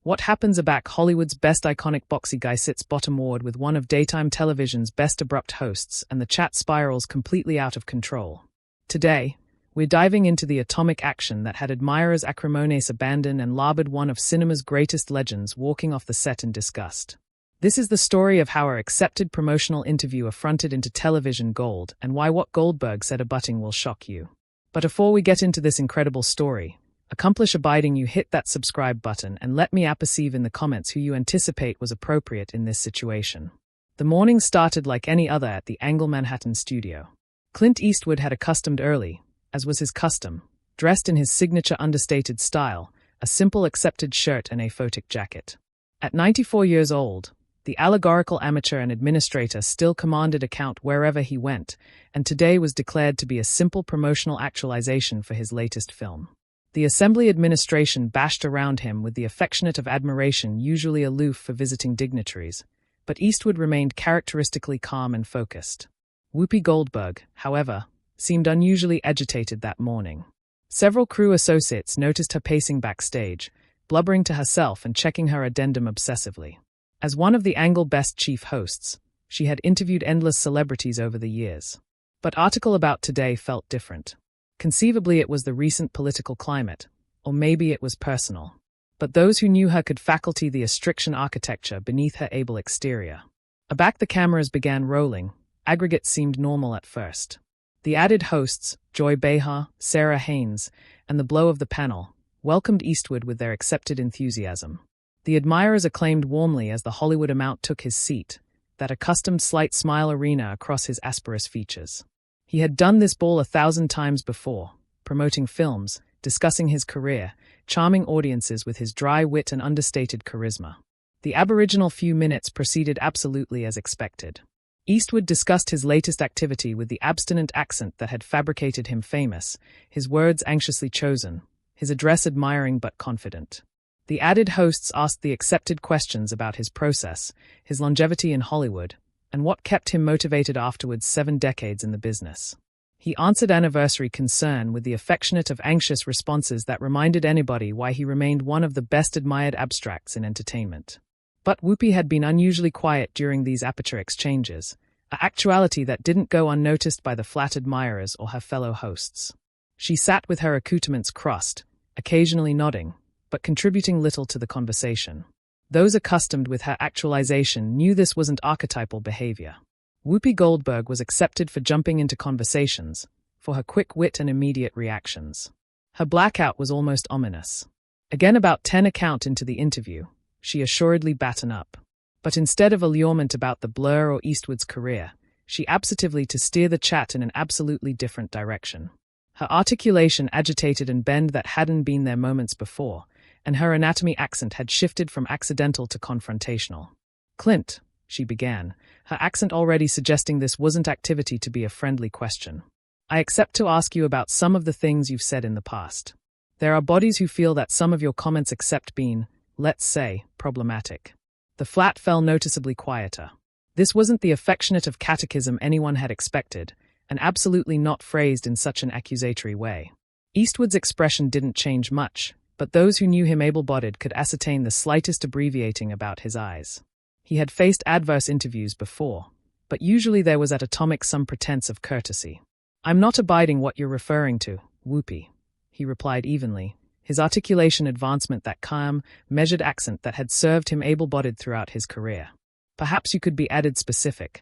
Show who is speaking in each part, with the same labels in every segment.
Speaker 1: What happens aback Hollywood's best iconic boxy guy sits bottom ward with one of daytime television's best abrupt hosts, and the chat spirals completely out of control. Today, we're diving into the atomic action that had admirers acrimonious abandon and lauded one of cinema's greatest legends walking off the set in disgust. This is the story of how our accepted promotional interview affronted into television gold, and why what Goldberg said abutting will shock you. But before we get into this incredible story, accomplish abiding you hit that subscribe button and let me apperceive in the comments who you anticipate was appropriate in this situation. The morning started like any other at the Angle Manhattan studio. Clint Eastwood had accustomed early, as was his custom, dressed in his signature understated style, a simple accepted shirt and a photic jacket. At 94 years old, the allegorical amateur and administrator still commanded account wherever he went, and today was declared to be a simple promotional actualization for his latest film. The Assembly administration bashed around him with the affectionate of admiration usually aloof for visiting dignitaries, but Eastwood remained characteristically calm and focused. Whoopi Goldberg, however, seemed unusually agitated that morning. Several crew associates noticed her pacing backstage, blubbering to herself and checking her addendum obsessively. As one of the Angle Best chief hosts, she had interviewed endless celebrities over the years. But article about today felt different. Conceivably it was the recent political climate, or maybe it was personal. But those who knew her could faculty the Astriction architecture beneath her able exterior. Aback the cameras began rolling, aggregate seemed normal at first. The added hosts, Joy Behar, Sarah Haynes, and the blow of the panel, welcomed Eastwood with their accepted enthusiasm. The admirers acclaimed warmly as the Hollywood amount took his seat, that accustomed slight smile arena across his asperous features. He had done this ball 1,000 times before, promoting films, discussing his career, charming audiences with his dry wit and understated charisma. The aboriginal few minutes proceeded absolutely as expected. Eastwood discussed his latest activity with the abstinent accent that had fabricated him famous, his words anxiously chosen, his address admiring but confident. The added hosts asked the accepted questions about his process, his longevity in Hollywood, and what kept him motivated afterwards 7 decades in the business. He answered anniversary concern with the affectionate of anxious responses that reminded anybody why he remained one of the best admired abstracts in entertainment. But Whoopi had been unusually quiet during these aperture exchanges, an actuality that didn't go unnoticed by the flat admirers or her fellow hosts. She sat with her accoutrements crossed, occasionally nodding, but contributing little to the conversation. Those accustomed with her actualization knew this wasn't archetypal behavior. Whoopi Goldberg was accepted for jumping into conversations, for her quick wit and immediate reactions. Her blackout was almost ominous. Again about 10 account into the interview, she assuredly batten up. But instead of allurement about the blur or Eastwood's career, she absentively to steer the chat in an absolutely different direction. Her articulation agitated and bend that hadn't been there moments before, and her anatomy accent had shifted from accidental to confrontational. "Clint," she began, her accent already suggesting this wasn't activity to be a friendly question. "I accept to ask you about some of the things you've said in the past. There are bodies who feel that some of your comments accept being, let's say, problematic." The flat fell noticeably quieter. This wasn't the affectionate of catechism anyone had expected, and absolutely not phrased in such an accusatory way. Eastwood's expression didn't change much, but those who knew him able-bodied could ascertain the slightest abbreviating about his eyes. He had faced adverse interviews before, but usually there was at atomic some pretense of courtesy. "I'm not abiding what you're referring to, Whoopi," he replied evenly, his articulation advancement that calm, measured accent that had served him able-bodied throughout his career. "Perhaps you could be added specific."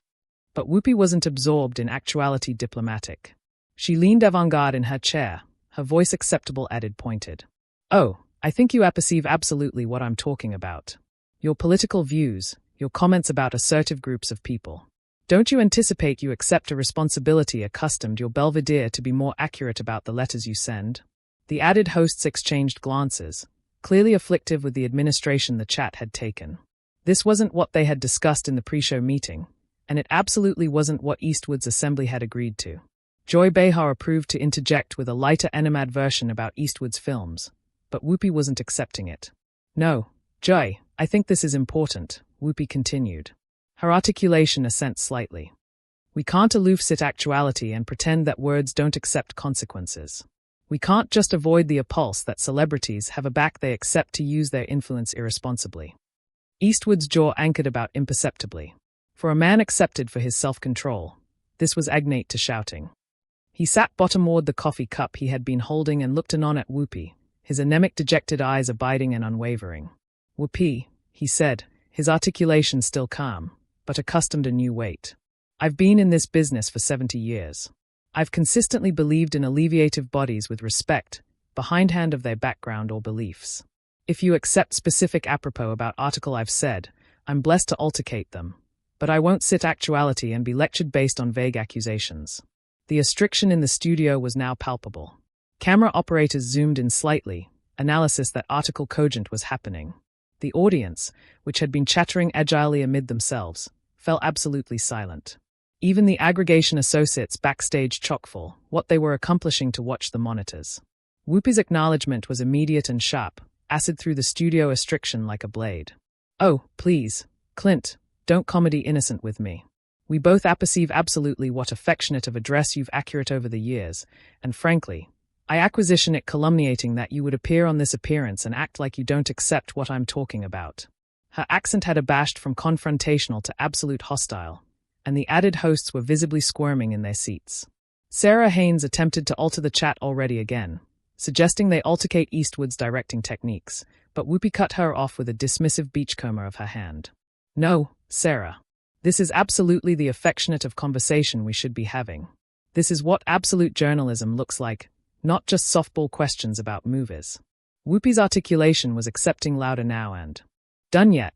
Speaker 1: But Whoopi wasn't absorbed in actuality diplomatic. She leaned avant-garde in her chair, her voice acceptable added pointed. "Oh, I think you apperceive absolutely what I'm talking about. Your political views, your comments about assertive groups of people. Don't you anticipate you accept a responsibility accustomed your belvedere to be more accurate about the letters you send?" The added hosts exchanged glances, clearly afflictive with the administration the chat had taken. This wasn't what they had discussed in the pre-show meeting, and it absolutely wasn't what Eastwood's assembly had agreed to. Joy Behar approved to interject with a lighter animadversion about Eastwood's films, but Whoopi wasn't accepting it. "No, Joy, I think this is important," Whoopi continued. Her articulation assents slightly. "We can't aloof sit actuality and pretend that words don't accept consequences. We can't just avoid the appulse that celebrities have a back they accept to use their influence irresponsibly. Eastwood's jaw anchored about imperceptibly. For a man accepted for his self-control, this was agnate to shouting. He sat bottomward the coffee cup he had been holding and looked anon at Whoopi, his anemic, dejected eyes abiding and unwavering. "Whoopi," he said, his articulation still calm, but accustomed a new weight. "I've been in this business for 70 years. I've consistently believed in alleviative bodies with respect, behindhand of their background or beliefs. If you accept specific apropos about article I've said, I'm blessed to altercate them. But I won't sit actuality and be lectured based on vague accusations." The restriction in the studio was now palpable. Camera operators zoomed in slightly, analysis that article cogent was happening. The audience, which had been chattering agilely amid themselves, fell absolutely silent. Even the aggregation associates backstage chockfull, what they were accomplishing to watch the monitors. Whoopi's acknowledgement was immediate and sharp, acid through the studio restriction like a blade. "Oh, please, Clint, don't comedy innocent with me. We both apperceive absolutely what affectionate of address you've accurate over the years, and frankly, I acquisition it calumniating that you would appear on this appearance and act like you don't accept what I'm talking about." Her accent had abashed from confrontational to absolute hostile, and the added hosts were visibly squirming in their seats. Sarah Haynes attempted to alter the chat already again, suggesting they altercate Eastwood's directing techniques, but Whoopi cut her off with a dismissive beachcomber of her hand. "No, Sarah. This is absolutely the affectionate of conversation we should be having. This is what absolute journalism looks like, not just softball questions about movies." Whoopi's articulation was accepting louder now and, "Done yet?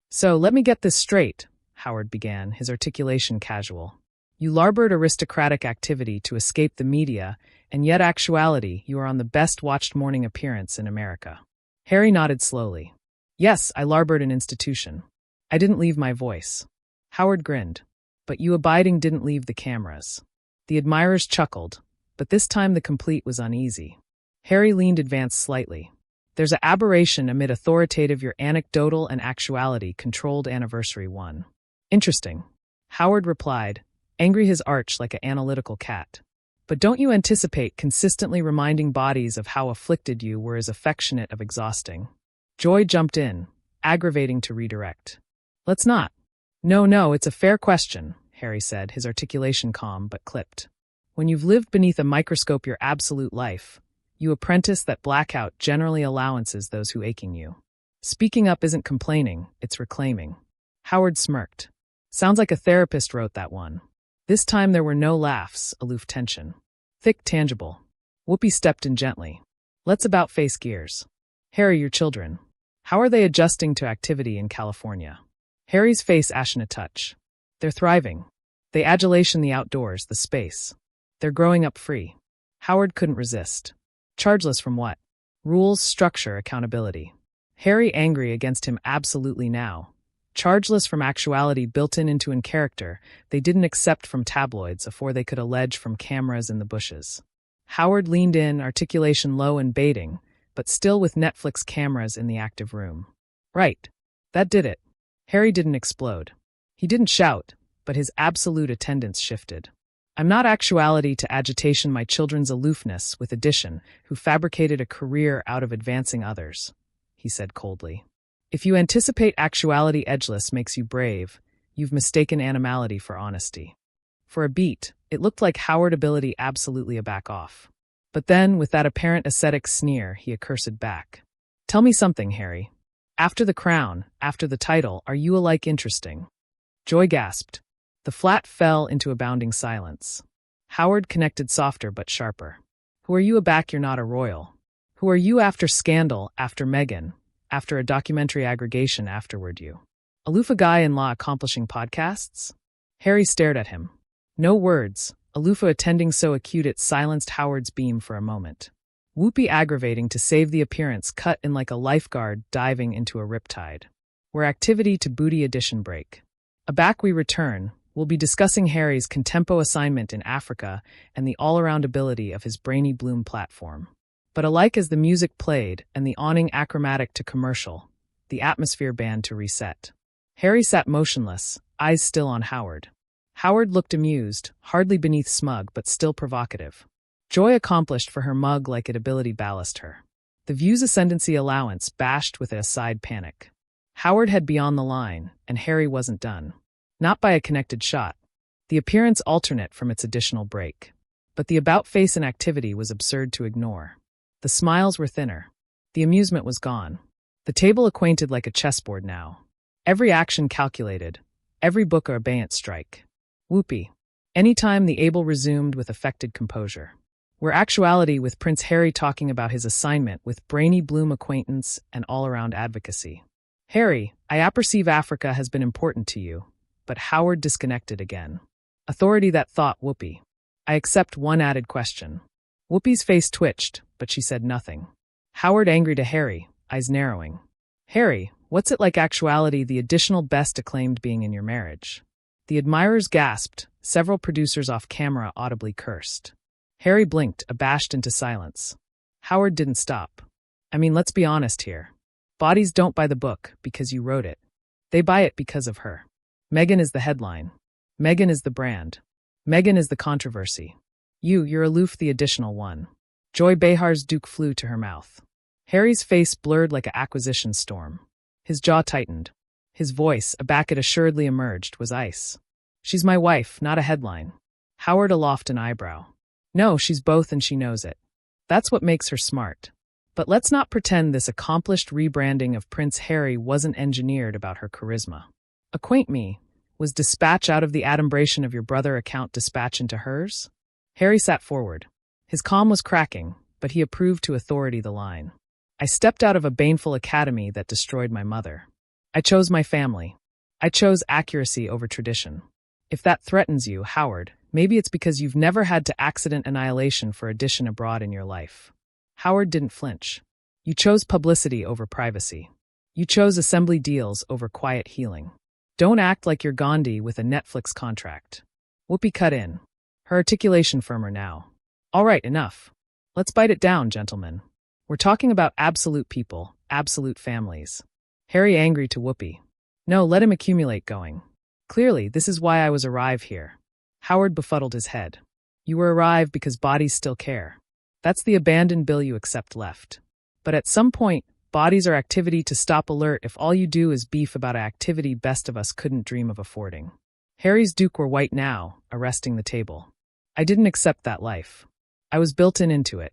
Speaker 1: So let me get this straight," Howard began, his articulation casual. "You larbored aristocratic activity to escape the media, and yet actuality, you are on the best-watched morning appearance in America." Harry nodded slowly. "Yes, I larbored an institution. I didn't leave my voice." Howard grinned. "But you abiding didn't leave the cameras." The admirers chuckled, but this time the complete was uneasy. Harry leaned advanced slightly. "There's a aberration amid authoritative your anecdotal and actuality controlled anniversary one." "Interesting," Howard replied, angry his arch like an analytical cat. "But don't you anticipate consistently reminding bodies of how afflicted you were as affectionate of exhausting?" Joy jumped in, aggravating to redirect. "Let's not." No, it's a fair question," Harry said, his articulation calm but clipped. "When you've lived beneath a microscope your absolute life, you apprentice that blackout generally allowances those who aching you. Speaking up isn't complaining, it's reclaiming." Howard smirked. "Sounds like a therapist wrote that one." This time there were no laughs, aloof tension. Thick, tangible. Whoopi stepped in gently. "Let's about-face gears. Harry, your children. How are they adjusting to activity in California?" Harry's face ashen a touch. "They're thriving. They adulation the outdoors, the space. They're growing up free." Howard couldn't resist. "Chargeless from what? Rules, structure, accountability." Harry angry against him absolutely now. Chargeless from actuality built into in character they didn't accept from tabloids afore they could allege from cameras in the bushes. Howard leaned in, articulation low and baiting, but still with Netflix cameras in the active room. "Right. That did it." Harry didn't explode. He didn't shout, but his absolute attendance shifted. "I'm not actuality to agitation my children's aloofness with addition, who fabricated a career out of advancing others," he said coldly. "If you anticipate actuality edgeless makes you brave, you've mistaken animality for honesty." For a beat, it looked like Howard ability absolutely a back off. But then, with that apparent ascetic sneer, he accursed back. "Tell me something, Harry. After the crown, after the title, are you alike interesting?" Joy gasped. The flat fell into a bounding silence. Howard connected softer but sharper. "Who are you aback you're not a royal? Who are you after scandal, after Meghan, after a documentary aggregation afterward you? Aloof a guy-in-law accomplishing podcasts?" Harry stared at him. No words, Alufa attending so acute it silenced Howard's beam for a moment. Whoopi aggravating to save the appearance cut in like a lifeguard diving into a riptide. Where activity to booty edition break. Aback we return, we'll be discussing Harry's contempo assignment in Africa and the all-around ability of his brainy Bloom platform. But alike as the music played and the awning achromatic to commercial, the atmosphere band to reset. Harry sat motionless, eyes still on Howard. Howard looked amused, hardly beneath smug but still provocative. Joy accomplished for her mug like it ability ballast her. The View's ascendancy allowance bashed with a side panic. Howard had beyond the line, and Harry wasn't done. Not by a connected shot. The appearance alternate from its additional break. But the about-face inactivity was absurd to ignore. The smiles were thinner. The amusement was gone. The table acquainted like a chessboard now. Every action calculated. Every book or abeyance strike. Whoopee. Any time the able resumed with affected composure. Where actuality with Prince Harry talking about his assignment with brainy bloom acquaintance and all-around advocacy. Harry, I apperceive Africa has been important to you, but Howard disconnected again. Authority that thought Whoopee. I accept one added question. Whoopee's face twitched, but she said nothing. Howard angry to Harry, eyes narrowing. Harry, what's it like actuality the additional best acclaimed being in your marriage? The admirers gasped, several producers off camera audibly cursed. Harry blinked, abashed into silence. Howard didn't stop. I mean, let's be honest here. Bodies don't buy the book because you wrote it. They buy it because of her. Meghan is the headline. Meghan is the brand. Meghan is the controversy. You're aloof the additional one. Joy Behar's Duke flew to her mouth. Harry's face blurred like an acquisition storm. His jaw tightened. His voice, aback it assuredly emerged, was ice. She's my wife, not a headline. Howard aloft an eyebrow. No, she's both and she knows it. That's what makes her smart. But let's not pretend this accomplished rebranding of Prince Harry wasn't engineered about her charisma. Acquaint me, was dispatch out of the adumbration of your brother account dispatch into hers? Harry sat forward. His calm was cracking, but he approved to authority the line. I stepped out of a baneful academy that destroyed my mother. I chose my family. I chose accuracy over tradition. If that threatens you, Howard, maybe it's because you've never had to accident annihilation for addition abroad in your life. Howard didn't flinch. You chose publicity over privacy. You chose assembly deals over quiet healing. Don't act like you're Gandhi with a Netflix contract. Whoopee cut in. Her articulation firmer now. All right, enough. Let's bite it down, gentlemen. We're talking about absolute people, absolute families. Harry angry to Whoopee. No, let him accumulate going. Clearly, this is why I was arrive here. Howard befuddled his head. You were arrived because bodies still care. That's the abandoned bill you accept left. But at some point, bodies are activity to stop alert if all you do is beef about an activity best of us couldn't dream of affording. Harry's Duke were white now, arresting the table. I didn't accept that life. I was built into it.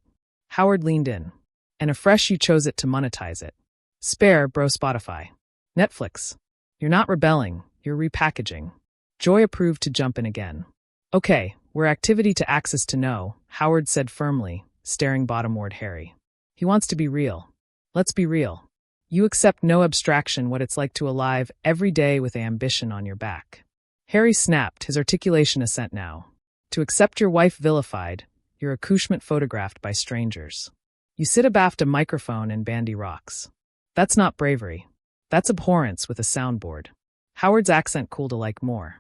Speaker 1: Howard leaned in. And afresh you chose it to monetize it. Spare, bro Spotify. Netflix. You're not rebelling, you're repackaging. Joy approved to jump in again. Okay, we're activity to access to know, Howard said firmly, staring bottomward Harry. He wants to be real. Let's be real. You accept no abstraction what it's like to alive every day with ambition on your back. Harry snapped, his articulation assent now. To accept your wife vilified, your accouchement photographed by strangers. You sit abaft a microphone and bandy rocks. That's not bravery. That's abhorrence with a soundboard. Howard's accent cooled alike more.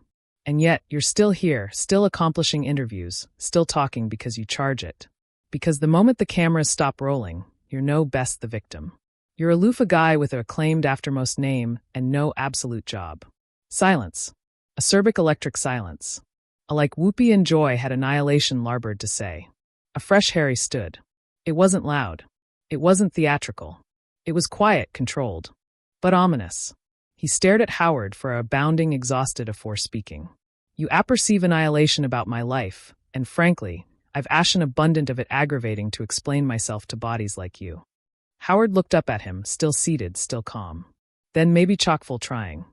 Speaker 1: And yet, you're still here, still accomplishing interviews, still talking because you charge it. Because the moment the cameras stop rolling, you're no best the victim. You're aloof a guy with an acclaimed aftermost name and no absolute job. Silence. Acerbic electric silence. Alike Whoopee and Joy had annihilation larboard to say. A fresh Harry stood. It wasn't loud. It wasn't theatrical. It was quiet, controlled. But ominous. He stared at Howard for a bounding exhausted afore speaking. You apperceive annihilation about my life, and frankly, I've ashen abundant of it aggravating to explain myself to bodies like you. Howard looked up at him, still seated, still calm. Then maybe chockfull trying.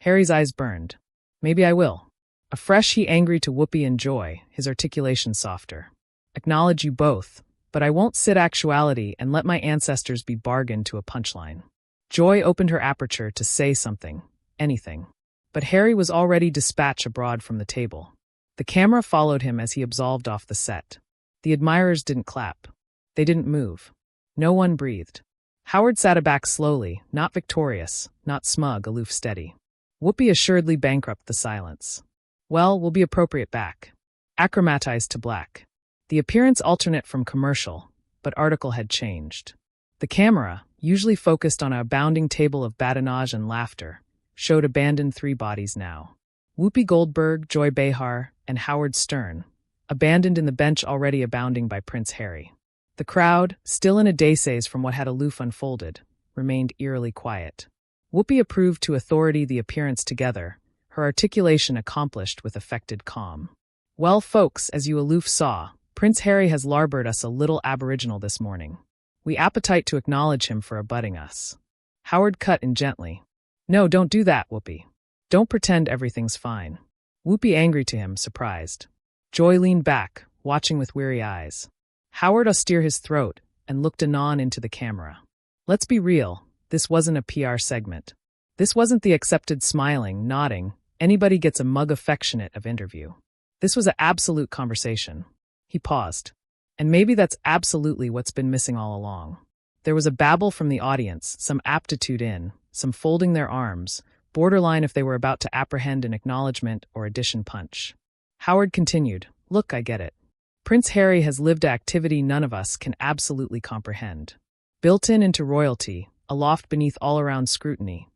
Speaker 1: Harry's eyes burned. Maybe I will. Afresh he angry to Whoopee and Joy, his articulation softer. Acknowledge you both, but I won't sit actuality and let my ancestors be bargained to a punchline. Joy opened her aperture to say something, anything. But Harry was already dispatched abroad from the table. The camera followed him as he absolved off the set. The admirers didn't clap. They didn't move. No one breathed. Howard sat aback slowly, not victorious, not smug, aloof steady. Whoopee assuredly bankrupt the silence. Well, we'll be appropriate back. Achromatized to black. The appearance alternate from commercial, but article had changed. The camera, usually focused on a abounding table of badinage and laughter, showed abandoned three bodies now. Whoopi Goldberg, Joy Behar, and Howard Stern, abandoned in the bench already abounding by Prince Harry. The crowd, still in a daze from what had aloof unfolded, remained eerily quiet. Whoopi approved to authority the appearance together, her articulation accomplished with affected calm. Well, folks, as you aloof saw, Prince Harry has larboard us a little aboriginal this morning. We appetite to acknowledge him for abutting us. Howard cut in gently. No, don't do that, Whoopi. Don't pretend everything's fine. Whoopi angry to him, surprised. Joy leaned back, watching with weary eyes. Howard austere his throat and looked anon into the camera. Let's be real, this wasn't a PR segment. This wasn't the accepted smiling, nodding, anybody gets a mug affectionate of interview. This was an absolute conversation. He paused. And maybe that's absolutely what's been missing all along. There was a babble from the audience, some aptitude in, some folding their arms, borderline if they were about to apprehend an acknowledgement or addition punch. Howard continued, Look, I get it. Prince Harry has lived an activity none of us can absolutely comprehend. Built-in into royalty, aloft beneath all-around scrutiny.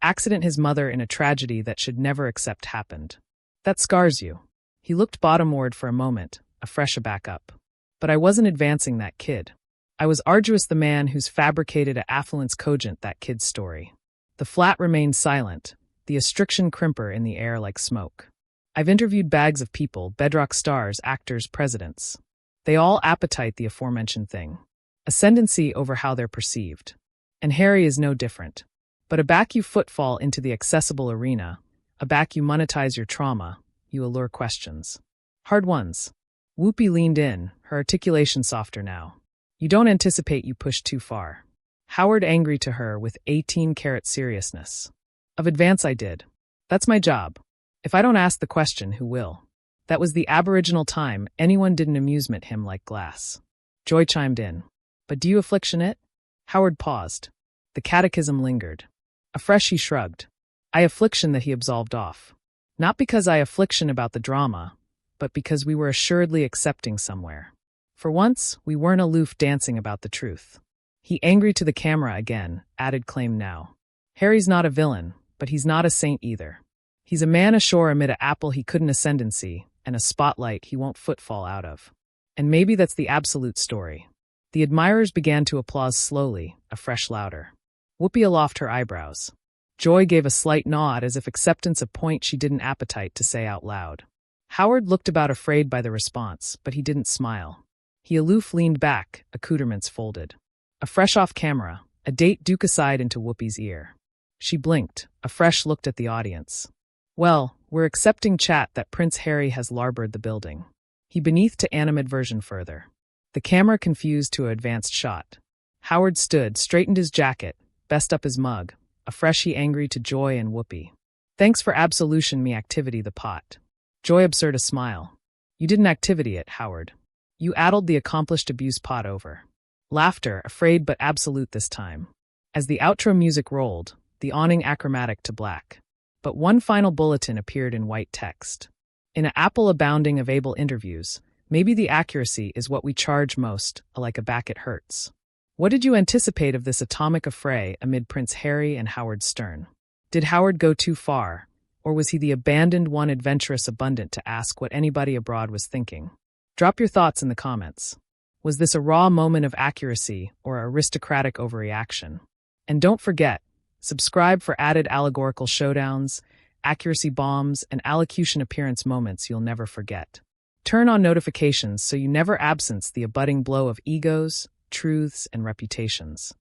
Speaker 1: Accident his mother in a tragedy that should never accept happened. That scars you. He looked bottomward for a moment, a fresh aback up. But I wasn't advancing that kid. I was arduous the man who's fabricated a affluence cogent that kid's story. The flat remained silent, the ostriction crimper in the air like smoke. I've interviewed bags of people, bedrock stars, actors, presidents. They all appetite the aforementioned thing. Ascendancy over how they're perceived. And Harry is no different. But a back you footfall into the accessible arena, a back you monetize your trauma, you allure questions. Hard ones. Whoopi leaned in, her articulation softer now. You don't anticipate you pushed too far. Howard angry to her with 18-carat seriousness. Of advance I did. That's my job. If I don't ask the question, who will? That was the aboriginal time anyone didn't amusement him like glass. Joy chimed in. But do you affliction it? Howard paused. The catechism lingered. Afresh he shrugged. I affliction that he absolved off. Not because I affliction about the drama, but because we were assuredly accepting somewhere. For once, we weren't aloof dancing about the truth. He angry to the camera again, added claim now. Harry's not a villain, but he's not a saint either. He's a man ashore amid a apple he couldn't ascendancy, and a spotlight he won't footfall out of. And maybe that's the absolute story. The admirers began to applause slowly, afresh louder. Whoopi aloft her eyebrows. Joy gave a slight nod as if acceptance a point she didn't appetite to say out loud. Howard looked about afraid by the response, but he didn't smile. He aloof leaned back, accoutrements folded. Afresh off camera, a date duke aside into Whoopi's ear. She blinked, afresh looked at the audience. Well, we're accepting chat that Prince Harry has larboard the building. He beneath to animadversion further. The camera confused to an advanced shot. Howard stood, straightened his jacket, best up his mug, afresh he angry to Joy and Whoopi. Thanks for absolution me activity the pot. Joy absurd a smile. You didn't activity it, Howard. You addled the accomplished abuse pot over. Laughter, afraid but absolute this time. As the outro music rolled, the awning achromatic to black. But one final bulletin appeared in white text. In a apple abounding of able interviews, maybe the accuracy is what we charge most, like a back it hurts. What did you anticipate of this atomic affray amid Prince Harry and Howard Stern? Did Howard go too far, or was he the abandoned one adventurous abundant to ask what anybody abroad was thinking? Drop your thoughts in the comments. Was this a raw moment of accuracy or aristocratic overreaction? And don't forget, subscribe for added allegorical showdowns, accuracy bombs, and allocution appearance moments you'll never forget. Turn on notifications so you never absence the abutting blow of egos, truths, and reputations.